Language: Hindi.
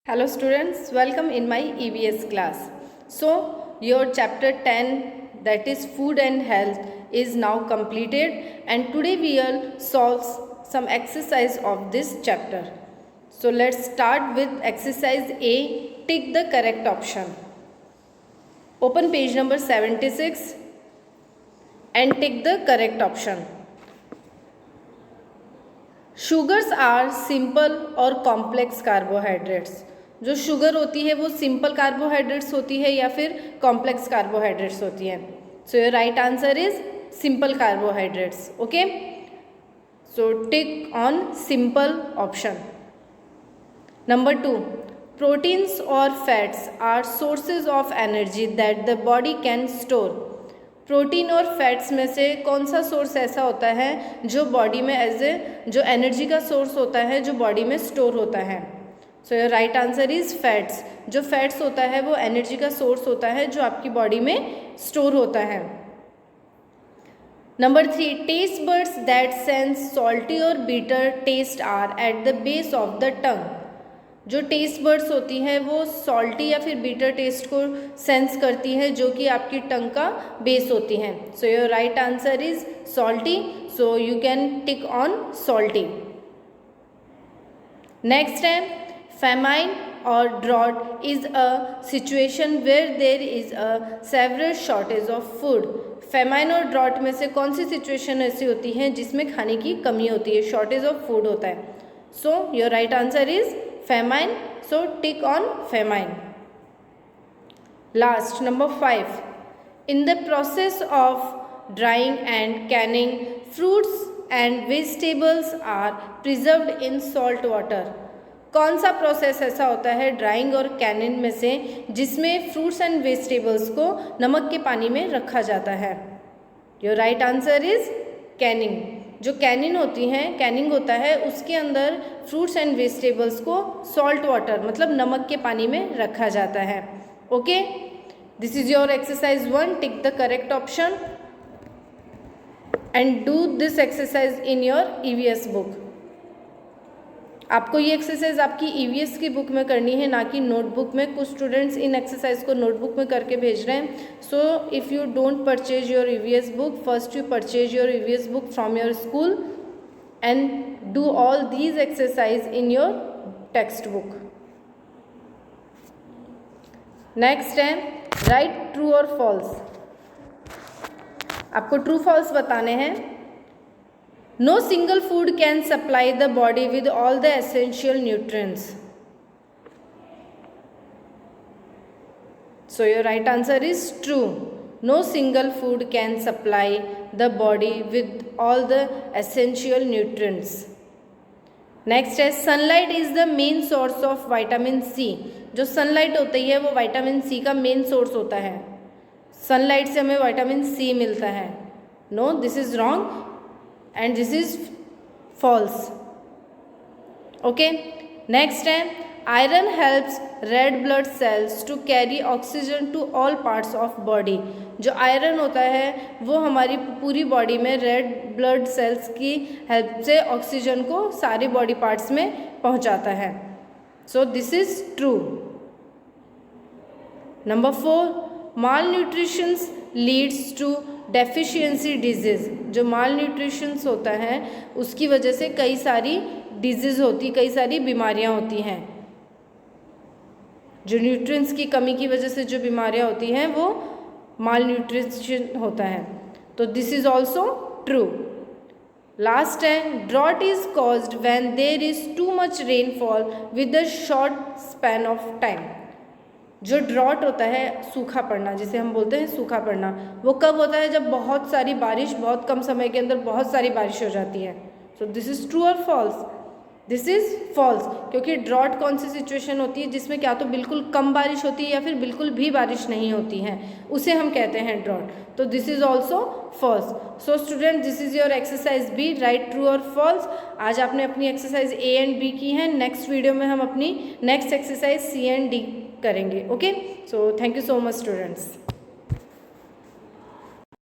Hello students, welcome in my EVS class. So your chapter 10, that is food and health, is now completed, and today we will solve some exercise of this chapter. So let's start with exercise A. Tick the correct option. Open page number 76 and tick the correct option. Sugars are simple और कॉम्प्लेक्स कार्बोहाइड्रेट्स. जो शुगर होती है वो सिंपल कार्बोहाइड्रेट्स होती है या फिर कॉम्प्लेक्स कार्बोहाइड्रेट्स होती है. So your right answer is simple carbohydrates. Okay, so tick on simple option. Number 2, proteins और fats are sources of energy that the body can store. Protein और फैट्स में से कौन सा सोर्स ऐसा होता है जो बॉडी में एज ए जो एनर्जी का सोर्स होता है जो बॉडी में स्टोर होता है. So your right answer is fats. जो फैट्स होता है वो एनर्जी का सोर्स होता है जो आपकी बॉडी में स्टोर होता है. Number 3, taste buds that sense salty और bitter taste are at the base of the tongue. जो टेस्ट बर्ड्स होती हैं वो सॉल्टी या फिर बीटर टेस्ट को सेंस करती है जो कि आपकी टंग का बेस होती हैं. सो your right answer is salty. So you can tick on salty. Next है famine or drought is a situation where there is a severe shortage of food. famine और drought में से कौन सी सिचुएशन ऐसी होती है जिसमें खाने की कमी होती है, शॉर्टेज ऑफ फूड होता है. So your right answer is famine. So tick on famine. Last, number 5. In the process of drying and canning, fruits and vegetables are preserved in salt water. कौन सा प्रोसेस ऐसा होता है ड्राइंग और कैनिंग में से जिसमें फ्रूट्स एंड वेजिटेबल्स को नमक के पानी में रखा जाता है. Your right answer is Canning. जो कैनिंग होती हैं, कैनिंग होता है उसके अंदर फ्रूट्स एंड वेजिटेबल्स को सॉल्ट वाटर मतलब नमक के पानी में रखा जाता है. Okay, this is your exercise 1. Tick the correct option and do this exercise in your EVS book. आपको ये एक्सरसाइज आपकी ईवीएस की बुक में करनी है, ना कि नोटबुक में. कुछ स्टूडेंट्स इन एक्सरसाइज को नोटबुक में करके भेज रहे हैं. So if you don't purchase your EVS book, first you purchase your EVS book from your school and do all these exercise in your text book. Next है राइट ट्रू और फॉल्स. आपको ट्रू फॉल्स बताने हैं. No single food can supply the body with all the essential nutrients. So your right answer is true. No single food can supply the body with all the essential nutrients. Next है sunlight is the main source of vitamin C. जो sunlight होती है वो vitamin C का main source होता है. sunlight से हमें vitamin C मिलता है. No, this is wrong. And this is false. Okay, next है iron helps red blood cells to carry oxygen to all parts of body. जो आयरन होता है वो हमारी पूरी बॉडी में रेड ब्लड सेल्स की हेल्प से ऑक्सीजन को सारे बॉडी पार्ट्स में पहुंचाता है. So this is true. Number 4, malnutritions leads to deficiency disease. जो माल न्यूट्रिशंस होता है उसकी वजह से कई सारी डिजीज़ होती, कई सारी बीमारियां होती हैं. जो न्यूट्रिएंट्स की कमी की वजह से जो बीमारियां होती हैं वो माल न्यूट्रिशन होता है. तो this is also true. Last है drought is caused when there is too much rainfall with a short span of time. जो ड्रॉट होता है, सूखा पड़ना जिसे हम बोलते हैं सूखा पड़ना, वो कब होता है जब बहुत सारी बारिश बहुत कम समय के अंदर बहुत सारी बारिश हो जाती है. सो दिस इज़ ट्रू और फॉल्स. दिस इज़ फॉल्स, क्योंकि ड्रॉट कौन सी सिचुएशन होती है जिसमें क्या तो बिल्कुल कम बारिश होती है या फिर बिल्कुल भी बारिश नहीं होती है, उसे हम कहते हैं ड्रॉट. तो this is also false. So student, this is your exercise B, write true और फॉल्स. आज आपने अपनी एक्सरसाइज ए एंड बी की है. नेक्स्ट वीडियो में हम अपनी next exercise C and D करेंगे. Okay, so thank you so much students.